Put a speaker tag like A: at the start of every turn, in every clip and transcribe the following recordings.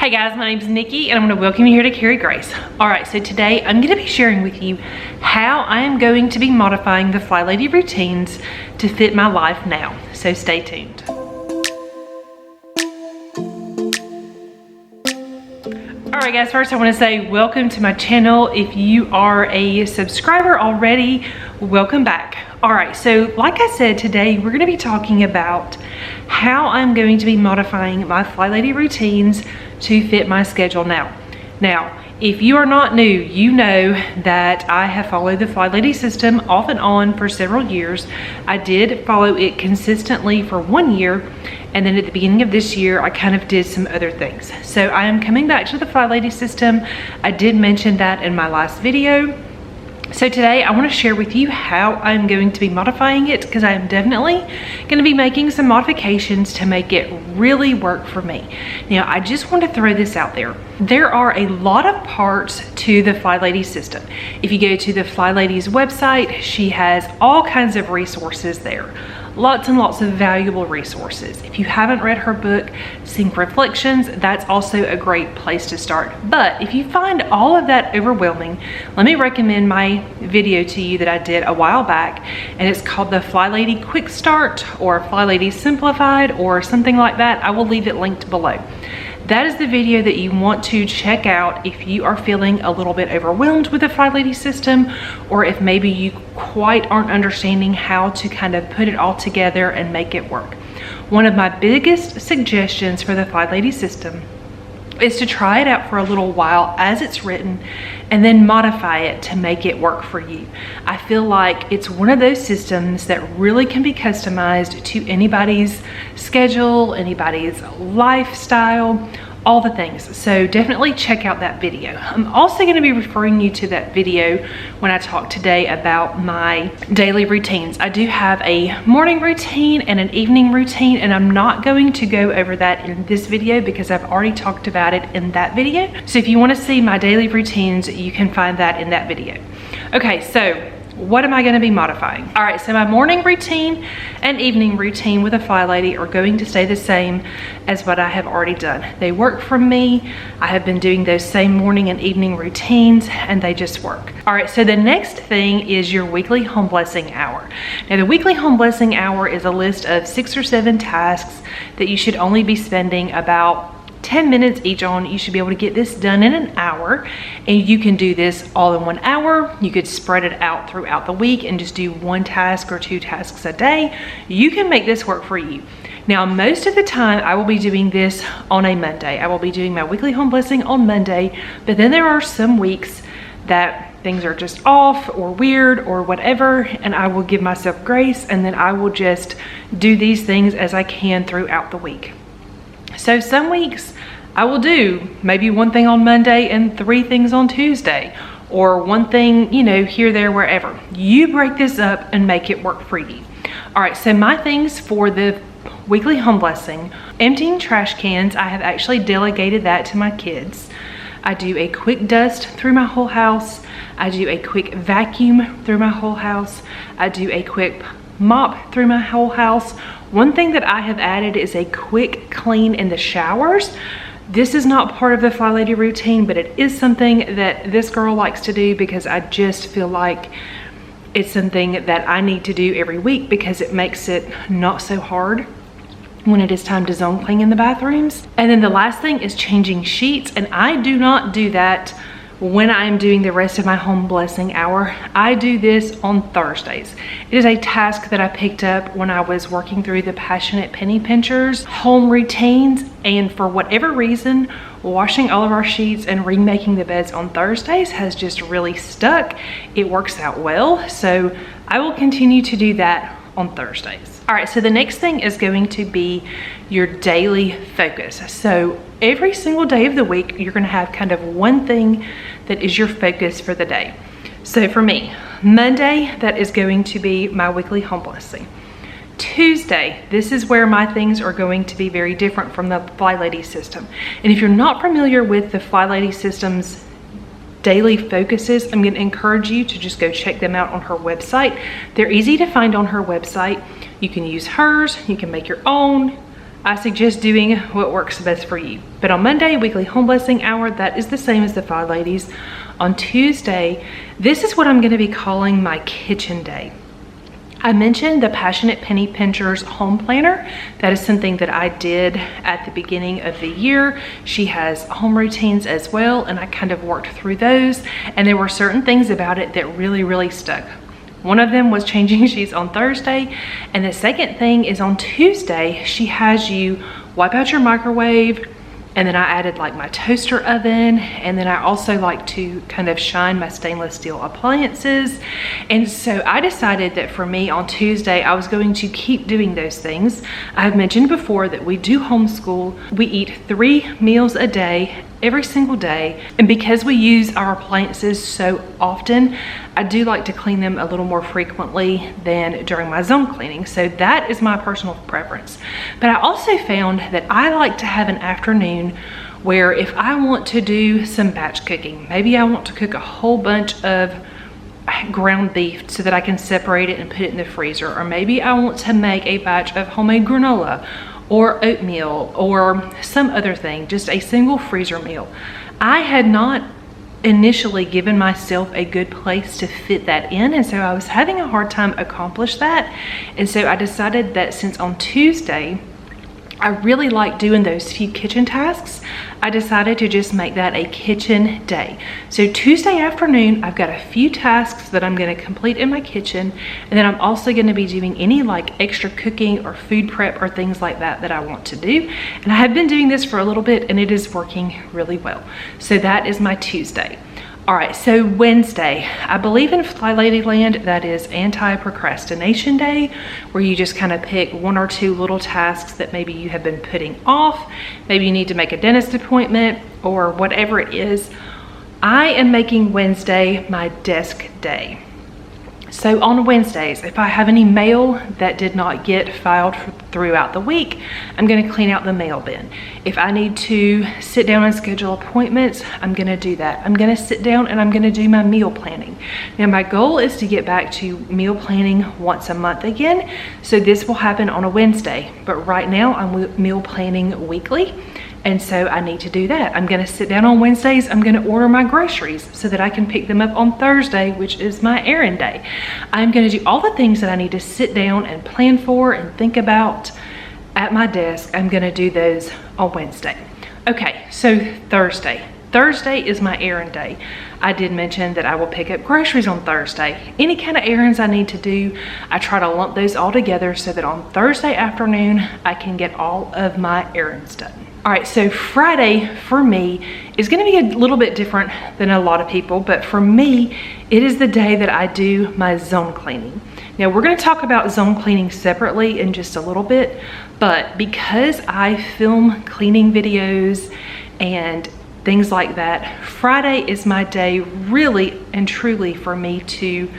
A: Hey guys, my name is Nikki and I'm going to welcome you here to Carry Grace. Alright, so today I'm going to be sharing with you how I am going to be modifying the Flylady routines to fit my life now. So stay tuned. Alright guys, first I want to say welcome to my channel. If you are a subscriber already, welcome back. Alright, so like I said, today we're going to be talking about how I'm going to be modifying my Flylady routines to fit my schedule now. Now, if you are not new, you know that I have followed the Flylady system off and on for several years. I did follow it consistently for 1 year, and then at the beginning of this year, I kind of did some other things. So I am coming back to the Flylady system. I did mention that in my last video. So today I want to share with you how I'm going to be modifying it, because I am definitely going to be making some modifications to make it really work for me. Now, I just want to throw this out there. There are a lot of parts to the Flylady system. If you go to the Flylady's website, she has all kinds of resources there. Lots and lots of valuable resources. If you haven't read her book, Sync Reflections, that's also a great place to start. But if you find all of that overwhelming, let me recommend my video to you that I did a while back, and it's called the Flylady Quick Start or Flylady Simplified or something like that. I will leave it linked below. That is the video that you want to check out if you are feeling a little bit overwhelmed with the Flylady system, or if maybe you quite aren't understanding how to kind of put it all together and make it work. One of my biggest suggestions for the Flylady system is to try it out for a little while as it's written and then modify it to make it work for you. I feel like it's one of those systems that really can be customized to anybody's schedule, anybody's lifestyle, all the things. So definitely check out that video. I'm also going to be referring you to that video when I talk today about my daily routines. I do have a morning routine and an evening routine, and I'm not going to go over that in this video because I've already talked about it in that video. So if you want to see my daily routines, you can find that in that video. Okay, so what am I going to be modifying? All right, so my morning routine and evening routine with a Flylady are going to stay the same as what I have already done. They work for me. I have been doing those same morning and evening routines, and they just work. All right, so the next thing is your weekly home blessing hour. Now, the weekly home blessing hour is a list of 6 or 7 tasks that you should only be spending about 10 minutes each on. You should be able to get this done in an hour, and you can do this all in 1 hour. You could spread it out throughout the week and just do 1 task or 2 tasks a day. You can make this work for you. Now, most of the time I will be doing this on a Monday. I will be doing my weekly home blessing on Monday, but then there are some weeks that things are just off or weird or whatever, and I will give myself grace, and then I will just do these things as I can throughout the week. So some weeks I will do maybe 1 thing on Monday and 3 things on Tuesday, or 1 thing, you know, here, there, wherever. You break this up and make it work for you. All right, so my things for the weekly home blessing: emptying trash cans. I have actually delegated that to my kids. I do a quick dust through my whole house. I do a quick vacuum through my whole house. I do a quick mop through my whole house. One thing that I have added is a quick clean in the showers. This is not part of the Flylady routine, but it is something that this girl likes to do because I just feel like it's something that I need to do every week, because it makes it not so hard when it is time to zone clean in the bathrooms. And then the last thing is changing sheets, and I do not do that when I'm doing the rest of my home blessing hour. I do this on Thursdays. It is a task that I picked up when I was working through the Passionate Penny Pinchers home routines, and for whatever reason, washing all of our sheets and remaking the beds on Thursdays has just really stuck. It works out well, so I will continue to do that on Thursdays. All right, so the next thing is going to be your daily focus. So every single day of the week, you're gonna have kind of 1 thing that is your focus for the day. So for me, Monday, that is going to be my weekly home blessing. Tuesday, this is where my things are going to be very different from the Flylady system. And if you're not familiar with the Flylady system's daily focuses, I'm going to encourage you to just go check them out on her website. They're easy to find on her website. You can use hers, you can make your own. I suggest doing what works best for you. But on Monday, weekly home blessing hour, that is the same as the Flyladies. On Tuesday, this is what I'm going to be calling my kitchen day. I mentioned the Passionate Penny Pincher's home planner. That is something that I did at the beginning of the year. She has home routines as well, and I kind of worked through those, and there were certain things about it that really stuck. One of them was changing sheets on Thursday, and the second thing is on Tuesday, she has you wipe out your microwave, and then I added like my toaster oven, and then I also like to kind of shine my stainless steel appliances. And so I decided that for me on Tuesday, I was going to keep doing those things. I have mentioned before that we do homeschool. We eat 3 meals a day, every single day. And because we use our appliances so often, I do like to clean them a little more frequently than during my zone cleaning. So that is my personal preference. But I also found that I like to have an afternoon where if I want to do some batch cooking, maybe I want to cook a whole bunch of ground beef so that I can separate it and put it in the freezer, or maybe I want to make a batch of homemade granola or oatmeal or some other thing, just a single freezer meal. I had not initially given myself a good place to fit that in, and so I was having a hard time accomplish that. And so I decided that since on Tuesday I really like doing those few kitchen tasks, I decided to just make that a kitchen day. So Tuesday afternoon, I've got a few tasks that I'm going to complete in my kitchen, and then I'm also going to be doing any like extra cooking or food prep or things like that that I want to do. And I have been doing this for a little bit, and it is working really well. So that is my Tuesday. All right, so Wednesday, I believe in Flylady land, that is anti-procrastination day, where you just kind of pick 1 or 2 little tasks that maybe you have been putting off. Maybe you need to make a dentist appointment or whatever it is. I am making Wednesday my desk day. So on Wednesdays, if I have any mail that did not get filed throughout the week, I'm going to clean out the mail bin. If I need to sit down and schedule appointments, I'm going to do that. I'm going to sit down and I'm going to do my meal planning. Now my goal is to get back to meal planning once a month again. So this will happen on a Wednesday, but right now I'm meal planning weekly. And so I need to do that. I'm going to sit down on Wednesdays. I'm going to order my groceries so that I can pick them up on Thursday, which is my errand day. I'm going to do all the things that I need to sit down and plan for and think about at my desk. I'm going to do those on Wednesday. Okay, so Thursday. Thursday is my errand day. I did mention that I will pick up groceries on Thursday. Any kind of errands I need to do, I try to lump those all together so that on Thursday afternoon, I can get all of my errands done. All right, so Friday for me is going to be a little bit different than a lot of people, but for me, it is the day that I do my zone cleaning. Now, we're going to talk about zone cleaning separately in just a little bit, but because I film cleaning videos and things like that, Friday is my day really and truly for me to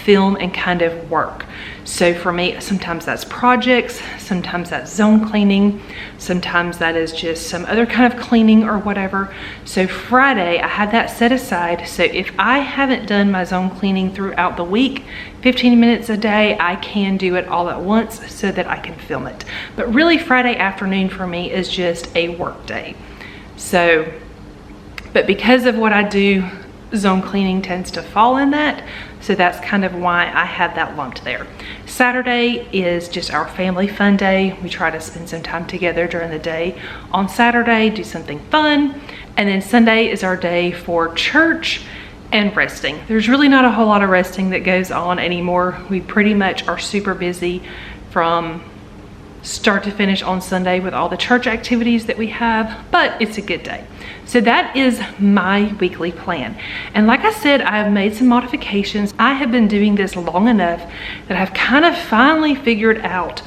A: film and kind of work. So for me, sometimes that's projects, sometimes that's zone cleaning, sometimes that is just some other kind of cleaning or whatever. So Friday, I have that set aside. So if I haven't done my zone cleaning throughout the week, 15 minutes a day, I can do it all at once so that I can film it. But really Friday afternoon for me is just a work day. So, but because of what I do, zone cleaning tends to fall in that. So that's kind of why I have that lumped there. Saturday is just our family fun day. We try to spend some time together during the day. On Saturday, do something fun. And then Sunday is our day for church and resting. There's really not a whole lot of resting that goes on anymore. We pretty much are super busy from start to finish on Sunday with all the church activities that we have, but it's a good day. So that is my weekly plan. And like I said, I have made some modifications. I have been doing this long enough that I've kind of finally figured out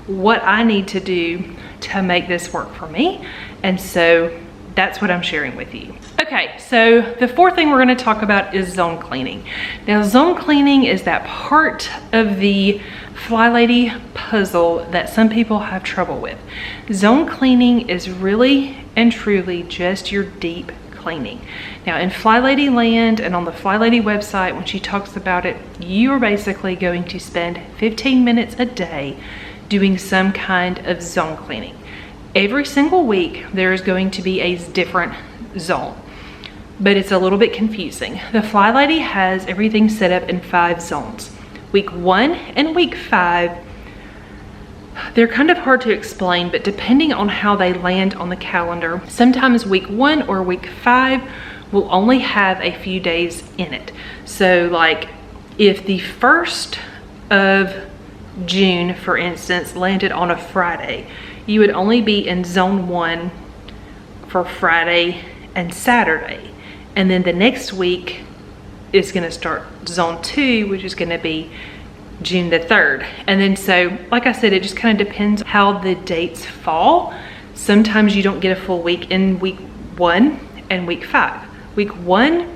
A: what I need to do to make this work for me. And so that's what I'm sharing with you. Okay, so the fourth thing we're going to talk about is zone cleaning. Now, zone cleaning is that part of the Flylady puzzle that some people have trouble with. Zone cleaning is really and truly just your deep cleaning. Now, in Flylady land and on the Flylady website, when she talks about it, you are basically going to spend 15 minutes a day doing some kind of zone cleaning. every single week there is going to be a different zone, but it's a little bit confusing. The Flylady has everything set up in 5 zones. Week 1 and week 5, they're kind of hard to explain, but depending on how they land on the calendar, sometimes week 1 or week 5 will only have a few days in it. So like if the 1st of June, for instance, landed on a Friday, you would only be in zone 1 for Friday and Saturday. And then the next week is gonna start zone 2, which is gonna be June the 3rd. And then so, like I said, it just kind of depends how the dates fall. Sometimes you don't get a full week in week 1 and week 5. Week 1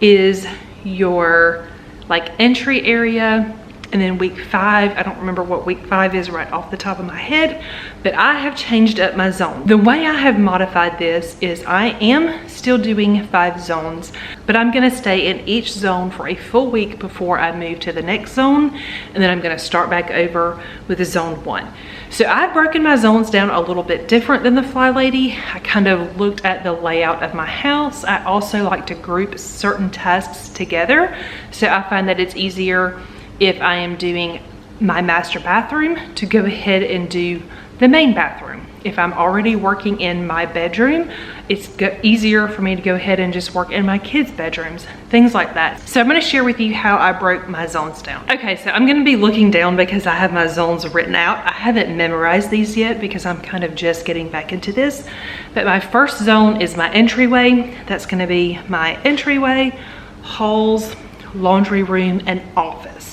A: is your like entry area, and then week 5, I don't remember what week 5 is right off the top of my head, but I have changed up my zone. The way I have modified this is I am still doing 5 zones, but I'm gonna stay in each zone for a full week before I move to the next zone, and then I'm gonna start back over with zone 1. So I've broken my zones down a little bit different than the Flylady. I kind of looked at the layout of my house. I also like to group certain tasks together, so I find that it's easier if I am doing my master bathroom to go ahead and do the main bathroom. If I'm already working in my bedroom, it's easier for me to go ahead and just work in my kids' bedrooms, things like that. So I'm gonna share with you how I broke my zones down. Okay, so I'm gonna be looking down because I have my zones written out. I haven't memorized these yet because I'm kind of just getting back into this. But my first zone is my entryway. That's gonna be my entryway, halls, laundry room, and office.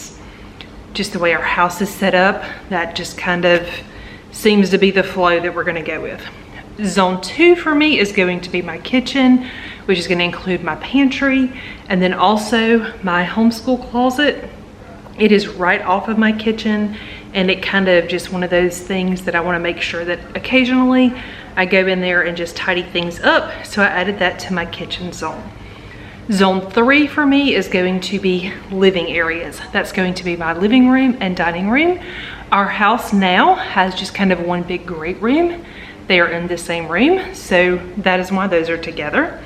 A: Just the way our house is set up, that just kind of seems to be the flow that we're gonna go with. Zone 2 for me is going to be my kitchen, which is gonna include my pantry, and then also my homeschool closet. It is right off of my kitchen, and it kind of just one of those things that I wanna make sure that occasionally I go in there and just tidy things up, so I added that to my kitchen zone. Zone 3 for me is going to be living areas. That's going to be my living room and dining room. Our house now has just kind of one big great room. They are in the same room, so that is why those are together.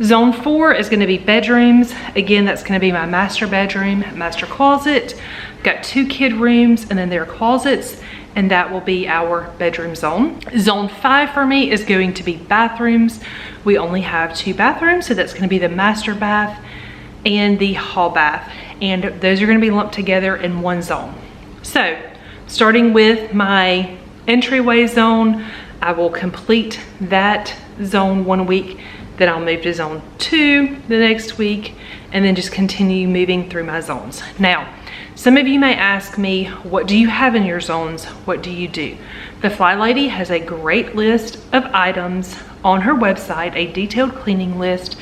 A: Zone 4 is going to be bedrooms. Again, that's going to be my master bedroom, master closet. Got 2 kid rooms and then their closets, and that will be our bedroom zone. Zone 5 for me is going to be bathrooms. We only have 2 bathrooms, so that's gonna be the master bath and the hall bath. And those are gonna be lumped together in one zone. So, starting with my entryway zone, I will complete that zone 1 week, then I'll move to zone 2 the next week, and then just continue moving through my zones. Now, some of you may ask me, what do you have in your zones? What do you do? The Flylady has a great list of items on her website, a detailed cleaning list.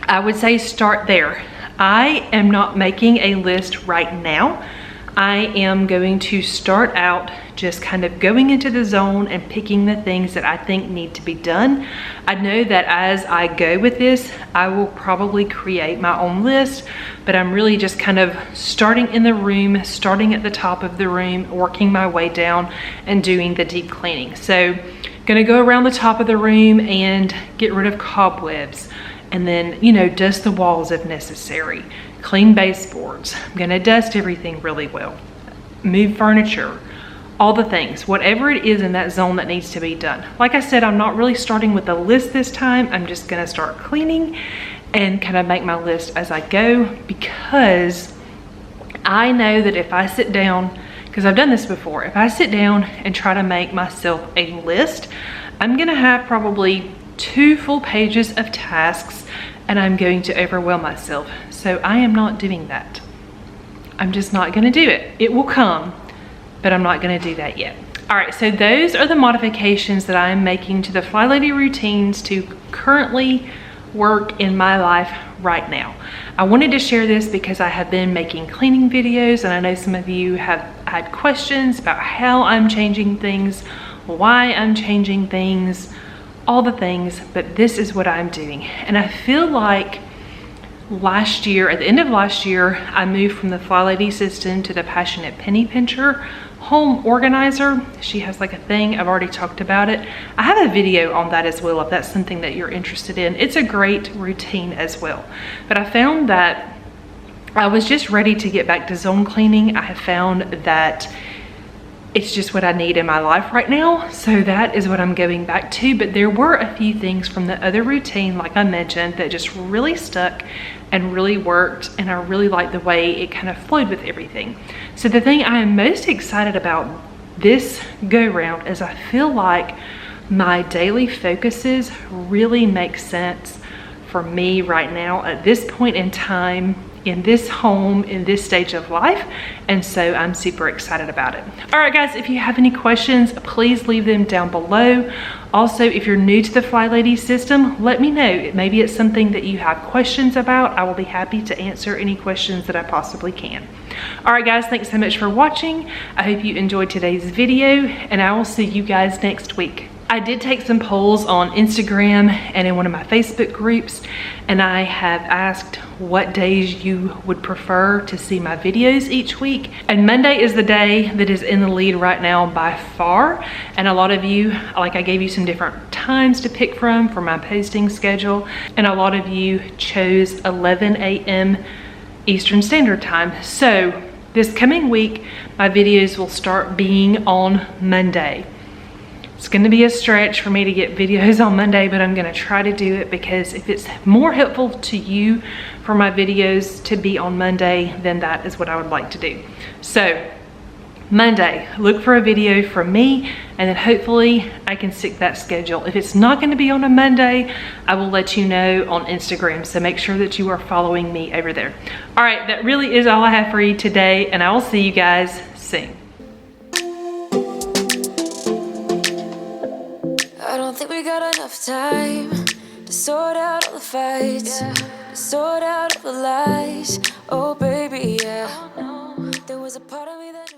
A: I would say start there. I am not making a list right now. I am going to start out just kind of going into the zone and picking the things that I think need to be done. I know that as I go with this, I will probably create my own list, but I'm really just kind of starting in the room, starting at the top of the room, working my way down and doing the deep cleaning. So gonna go around the top of the room and get rid of cobwebs, and then, you know, dust the walls if necessary, clean baseboards. I'm gonna dust everything really well, move furniture, all the things, whatever it is in that zone that needs to be done. Like I said, I'm not really starting with a list this time. I'm just gonna start cleaning and kind of make my list as I go, because I know that if I sit down, because I've done this before, if I sit down and try to make myself a list, I'm gonna have probably 2 full pages of tasks, and I'm going to overwhelm myself. So I am not doing that. I'm just not gonna do it. It will come, but I'm not gonna do that yet. All right, so those are the modifications that I'm making to the Flylady Routines to currently work in my life right now. I wanted to share this because I have been making cleaning videos, and I know some of you have had questions about how I'm changing things, why I'm changing things, all the things, but this is what I'm doing. And I feel like last year, at the end of last year, I moved from the Flylady system to the Passionate Penny Pincher home organizer. She has like a thing, I've already talked about it. I have a video on that as well if that's something that you're interested in. It's a great routine as well. But I found that I was just ready to get back to zone cleaning. I have found that it's just what I need in my life right now. So that is what I'm going back to. But there were a few things from the other routine, like I mentioned, that just really stuck and really worked. And I really liked the way it kind of flowed with everything. So the thing I am most excited about this go round is I feel like my daily focuses really make sense for me right now at this point in time, in this home, in this stage of life. And so I'm super excited about it. All right, guys, if you have any questions, please leave them down below. Also, if you're new to the Flylady system, let me know. Maybe it's something that you have questions about. I will be happy to answer any questions that I possibly can. All right, guys, thanks so much for watching. I hope you enjoyed today's video, and I will see you guys next week. I did take some polls on Instagram and in one of my Facebook groups, and I have asked what days you would prefer to see my videos each week. And Monday is the day that is in the lead right now by far. And a lot of you, like I gave you some different times to pick from for my posting schedule, and a lot of you chose 11 a.m. Eastern Standard Time. So this coming week, my videos will start being on Monday. It's going to be a stretch for me to get videos on Monday, but I'm going to try to do it because if it's more helpful to you for my videos to be on Monday, then that is what I would like to do. So Monday, look for a video from me, and then hopefully I can stick that schedule. If it's not going to be on a Monday, I will let you know on Instagram. So make sure that you are following me over there. All right, that really is all I have for you today, and I will see you guys soon.
B: I don't think we got enough time to sort out all the fights, to sort out all the lies. Oh baby, yeah. There was a part of me that